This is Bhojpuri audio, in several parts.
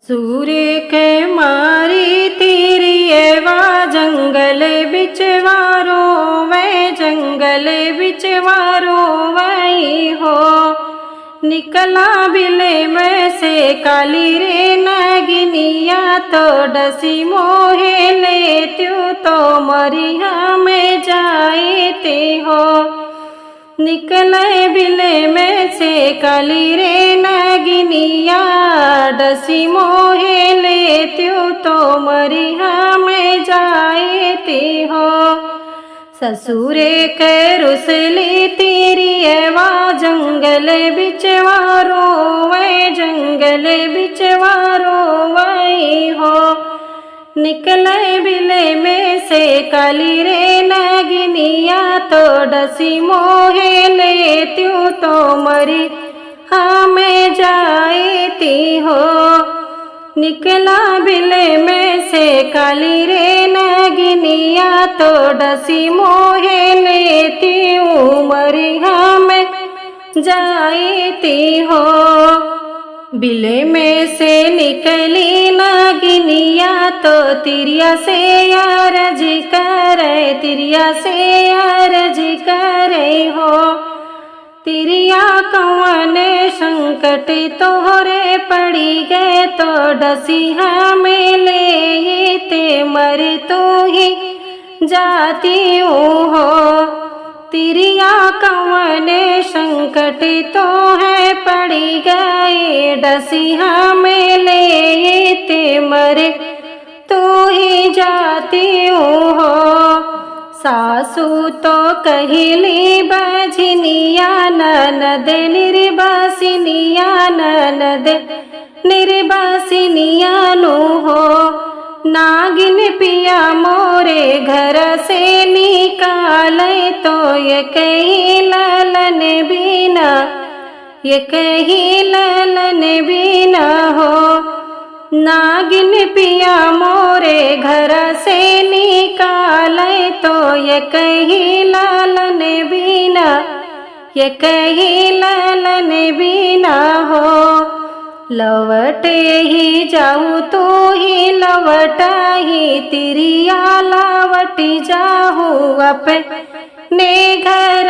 सूर्य के मारी तेरी एवा जंगल बिचवारो वे जंगल बिचवारो वही हो। निकला बिले में से काली रे नागिनिया तो डसी मोहे ले त्यू तो मरिया में जाए ते हो। निकले बिले में से काली रे नागिनिया डसी मोहे ले त्यू तो मरिया में जाए ते हो। ससुरे के रुसली तेरी एवा जंगल बिचवारो वे जंगल बिचवारो वही हो। निकले बिले में से काली रे नागिनिया तो डसी मोहे ले त्यू तो मरी हमें जाए ती हो। निकला बिले में से काली रे नागिनिया तो डसी मोहे ले त्यू मरी हमें जाए ती हो। बिले में से निकली नागिनिया तो तिरिया से अरज करे तिरिया से अरज करे हो। तिरिया कौन संकट तोहरे पड़ी गए तो डसी हमें ले ते मर तू ही जाती हो। तिरिया कौन संकट तो है पड़ी गए डसी हमें ले ते मर तू ही जाती हो। सासू तो कहली बजनिया ननद निर्बासिनिया ननद निर्बासिनिया नु हो। नागिन पिया मोरे घर से निकाले तो ये कही ललन बिना ये कही ललन बिना हो। नागिन पिया मोरे घर से निकाले तो ये कही ललन बिना ये कही ललन बिना हो। लवटे ही जाऊँ तो ही लवटा ही तिरिया लवटी जाऊँ अपने घर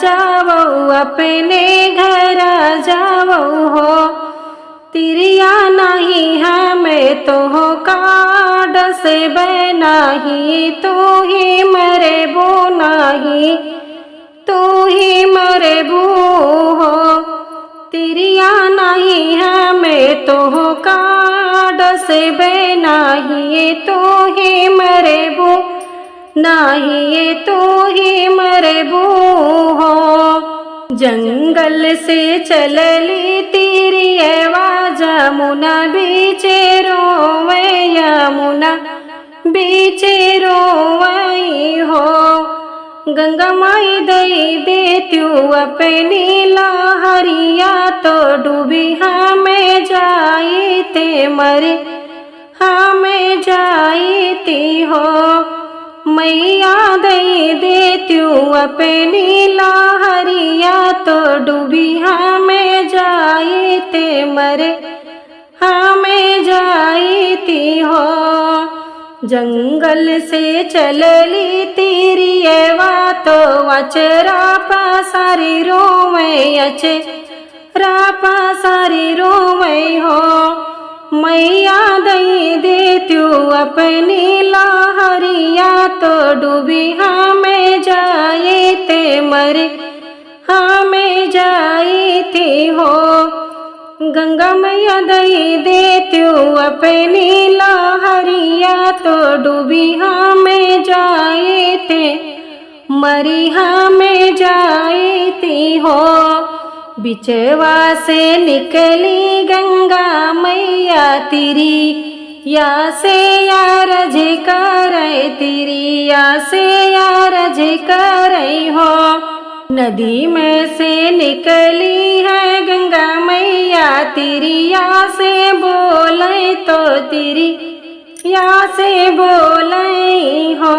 जाऊँ अपने घर जाऊँ हो। तिरिया नहीं हमें तो हो काड से बनाही तू ही मरे बो नाही तू ही मरे बो हो। तिरिया नहीं हमें तो हो काड से बनाही तू ही मरे बो नाही तू ही मरे बो हो। जंगल से चलली तेरी एवा जमुना बीचे रोवे यमुना बीचे रोवई हो। गंगा माई दई दे त्यू अपनी लहरिया तो डूबी हमें जाई ते मरे हमें जाई ती हो। मैया दई दे त्यू अपनी लहरिया तो डूबी हमें जाई ते मरे हमें जाई ती हो। जंगल से चलली तेरी एवा तो अचरा पासारी रोवे अचरा पासारी रोवे हो। मैया दई दे त्यू अपनी लहरिया तो डूबी हमें जाए ते मरे हमें जाई थी हो। गंगा मैया दई दे त्यू अपनी लहरिया तो डूबी हमें जाए ते मरी हमें जाए थी हो। बिचवा से निकली गंगा मैया तिरी या से अरज करे तिरी या से अरज करे हो। नदी में से निकली है गंगा मैया तिरिया से बोले तो तिरी या से बोले हो।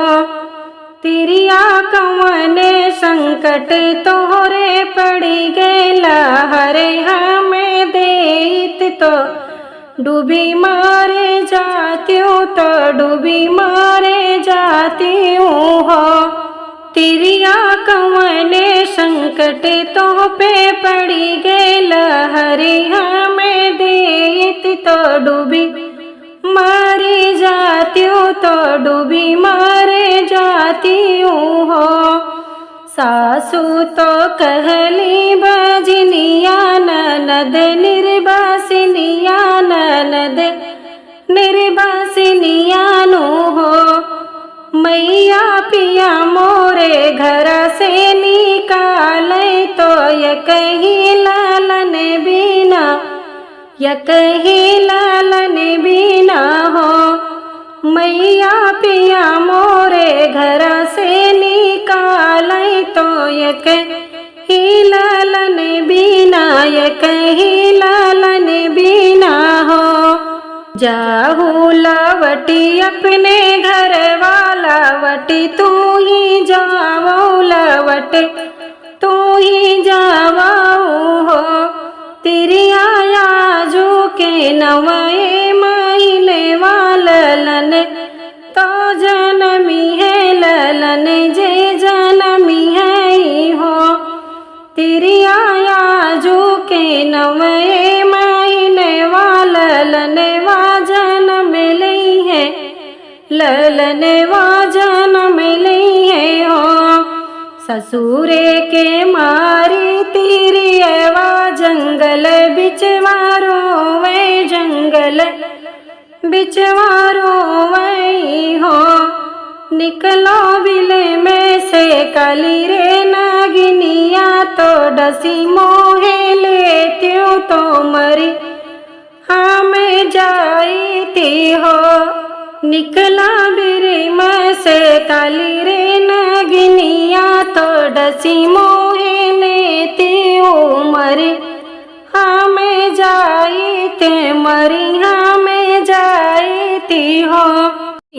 तिरिया कौन संकट तोहरे पड़ी गए हरे हमें देत तो डूबी मारे जाती हूँ तो डूबी मारे जाती हूँ हो। तिरिया कवने संकट तो पे पड़ी गे लहरी हमें देत तो डूबी मारी जाती हूँ तो डूबी मारे जाती हूँ हो। सासू तो कहली बजनिया ननद निर्बासिनिया ननद निर्बासिनिया नु हो। मैया पिया मोरे घर से निकाले तो यकही लालन बिना यकही लालन बिना हो। मैया पिया मोरे घर से निकाले तो यकही लालन बिना यकही लालन बिना हो। जाहू लवटी अपने घर वाला वटी तू ही जाओ लवट तू ही जाओ हो। तेरी आया जो के नवाए महीने वालन तो जनमी है ललन जे जनमी है हो। तेरी आया जो के नवाए महीने वालन वा जनम लई है ललन वा जनम लई है हो। ससुरे के मारी तेरी वा जंगल बिचवारो वे जंगल बिचवारो वही हो। निकलो बिले में से काली रे नागिनिया तो डसी मोहे लेत्यो तो मरी हमें जाई थी हो। निकला बिरे में से काली रे नागिनिया तो डसी मोहे लेती उमरी हमें जाई थे मरी हमें जाई थी हो।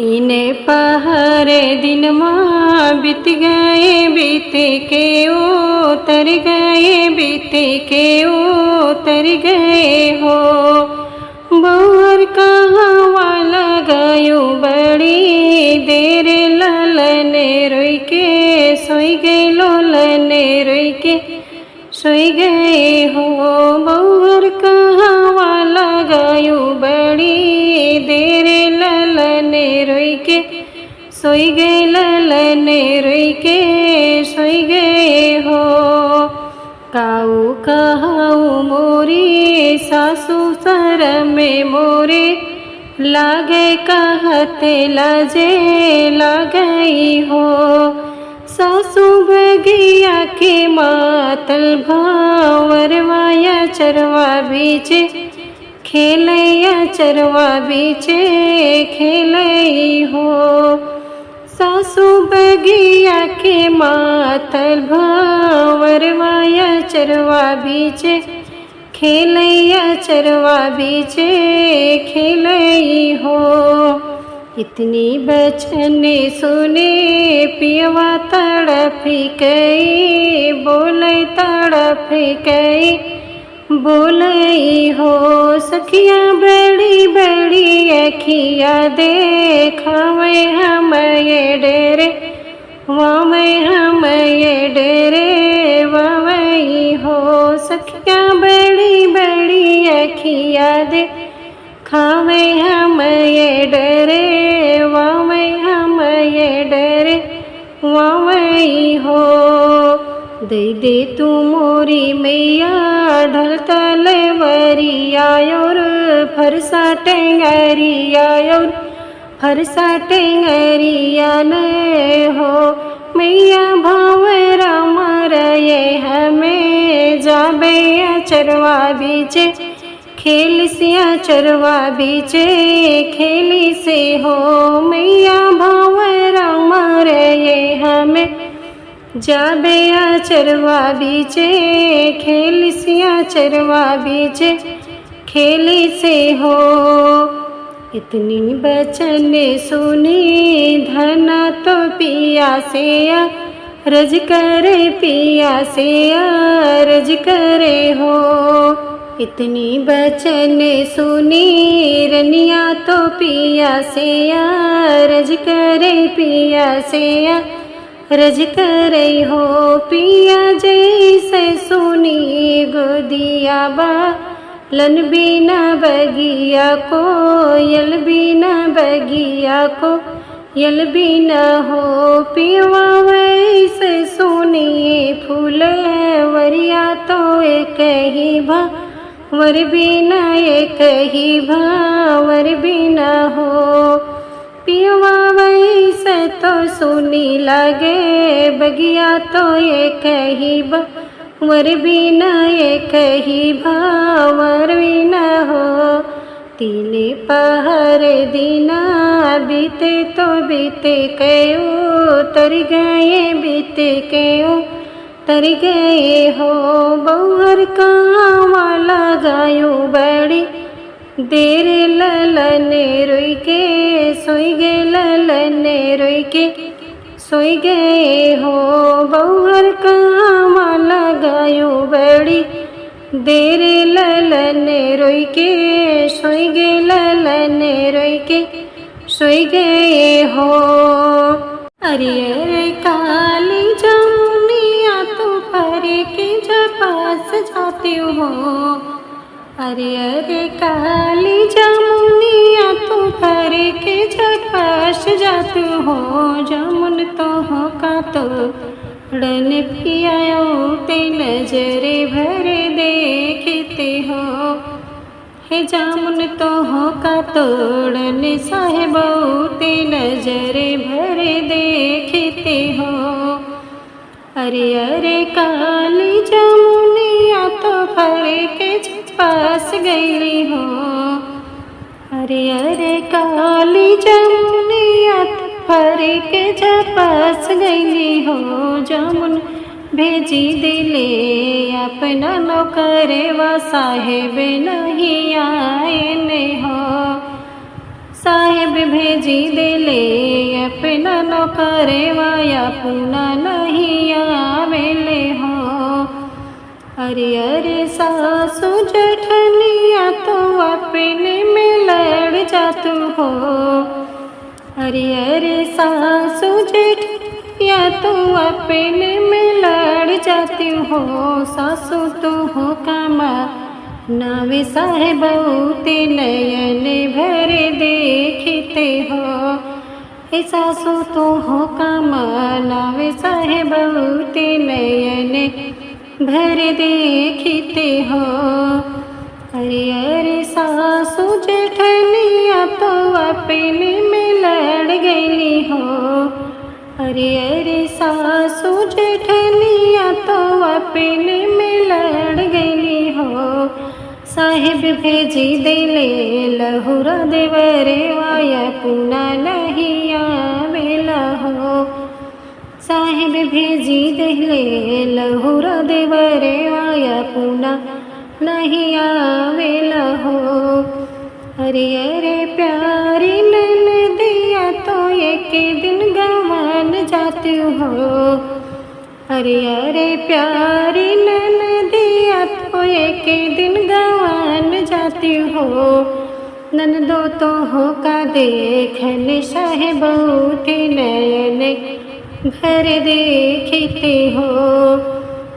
इने पहरे दिन माँ बीत गए बीते के उतर गए बीते के उतर गए हो। बाहर कहाँ वाला गयो बड़ी देर ललने रोई के सोई गए लोलने रोई के सोई गए हो। बाहर कहाँ वाला गयो बड़ी देर ललने रोई के सोई गए ललने रोई के सोई गए हो। काऊ कहाऊ मोरी सासू सर में मोरे लागे कहते लाजे लागई हो। सासू बगिया के मातल भावरवाया चरवा बीचे खेलैया चरवा बीचे खेलई हो। सासू बगिया के मातल भावरवाया चरवा बीचे खेलैया चरवा बीचे खेलई हो। इतनी बचने सुने पियवा तड़फी कई बोले तड़फी कई बोलई हो। सखिया बड़ी बड़ी अखिया देखावे हम ये डेरे वावे हम ये डेरे वावई हो। सखिया बड़ी बड़ी अखिया देखावे हम ये डेरे वावे हम ये डेरे वावई हो। दे दे तू मोरी मैया ढलता लेवरिया और फरसा टेंगरिया और फरसा टेंगरिया ने हो। मैया भावरा मरये हमें जाबे चरवा बीचे खेल सिया चरवा बीचे खेली से हो। मैया भावरा मरये हमें जाबे चरवा बीचे खेल सिया चरवा बीचे खेली से हो। इतनी बचन सुनी धना तो पिया से रज करे पिया से रज करे हो। इतनी बचन सुनी रनिया तो पिया से रज करे पिया से रज करे हो पिया जैसे सुनी गोदिया बालन बिना बगिया को यल बिना बगिया को यल बिना हो पिया वैसे सुनी फूलवरिया तो एक ही वर बिना एक ही भावर बिना हो पियवा वैसे तो सुनी लगे बगिया तो एक ही वर बिना एक ही भावर बिना हो तीन पहर दिना बीते तो बीते कयो तर गए बीते कयो तर गए हो बहुर कावा लगायो बड़ी देर ललने रोई के सोई गे ललने रोई के सोई गए हो बहुर कावा लगायो बड़ी देर ललने रोई के सोई गे ललने रोई के सोई गए हो। अरे अरे काली जमुनिया तू परे के पास जाती हो। अरे अरे काली जमुनिया तू परे के पास जाती हो। जमुन तो हो का तो रन पियाओ ते नजरे भरे देखते हो। हे जामुन तो हो का तोड़न साहेब ते नजरे भरे देखते हो। अरे अरे काली जमुनिया तो भरे के पास गई हो। अरे अरे काली जमुनिया तो भरे के पास गई हो। जामुन भेजी दिले अपना नौकरे व साहेब नहीं आए ने हो। साहेब भेजी दिले अपना नौकरे व अपना नहीं आवेले हो। अरे अरे सासू जठनिया तो अपने में लड़ जातू हो। अरे अरे सासू जेठिया तो अपने में लड़ जाती हो। सासू तो हो कामा नावे साहेब ते नयन भरे देखते हो। हे सासू तो हो कामा नावे साहेब ते नयन भरे देखते हो। अरे अरे सासू जेठनिया तो अपने में लड़ गई हो। अरे अरे सासू जेठनिया तो अपने में लड़ गई हो। साहेब भेजी दिले लहुरा देवरे वाया पुना नहीं आवेला हो। साहेब भेजी दिले लहुरा देवरे वाया पुना नहीं आवेला हो। अरे अरे प्यारी ननदिया तो एक दिन गवान जाती हो। अरे अरे प्यारी ननदिया तो एक दिन गवान जाती हो। ननदो तो हो का देखन साहेब ते नयन भर देखते हो।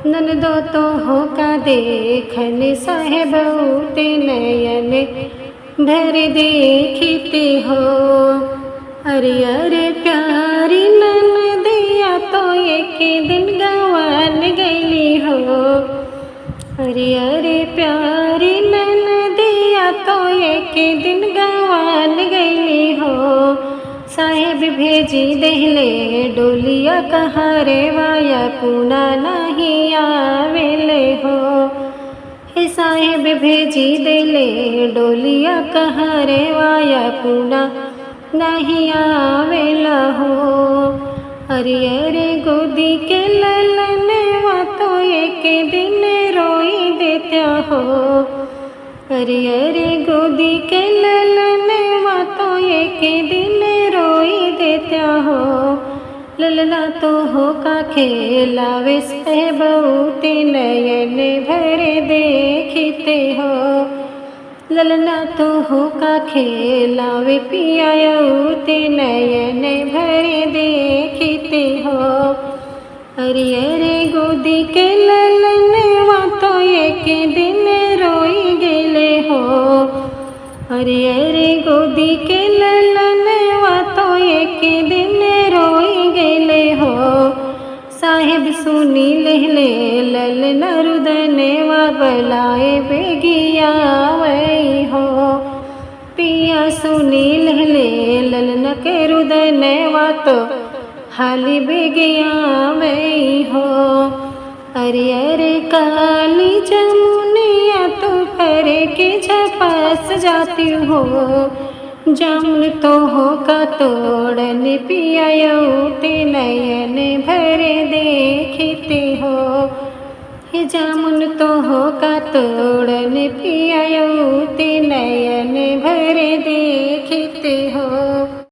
ननदो तो हो का देखन साहेब ते नयन भर देखते हो। अरे अरे प्यारी ननदिया तो एक दिन गवान गई हो। अरे अरे प्यारी ननदिया तो एक दिन गवान गई हो। साहेब भेजी देहले डोलिया कहारे वाया पुना नहीं आवेले हो। हे साहेब भेजी देले डोलिया कहारे वाया पुना नहीं आवेला हो। अरे अरे गोदी के ललने वा तो एक दिन रोई देता हो। अरे अरे गोदी के ललने वा तो एक दिन रोई देता हो। ललना तो हो का खेलावे सहबते नयन भरे देखते हो। ललना तो हो का खेलावे पियाते नयन भरे देखते हो। अरे अरे गोदी के ललनवा तो एक दिन रोई गेले हो। अरे अरे गोदी के ललनवा तो एक दिन रोई गेले हो। साहेब सुनी लहले ललना रुदनवा बलाए बेगिया वही हो। पिया सुनी लहले ललना के रुदनवा तो हाली बेगिया वही हो। अरे अरे काली जमुनिया तो फरे के झपास जाती हो। जामुन तो हो का तोड़न पियाते नयन भरे देखते हो। हे जामुन तो हो का तोड़न पियाते नयन भरे देखते हो।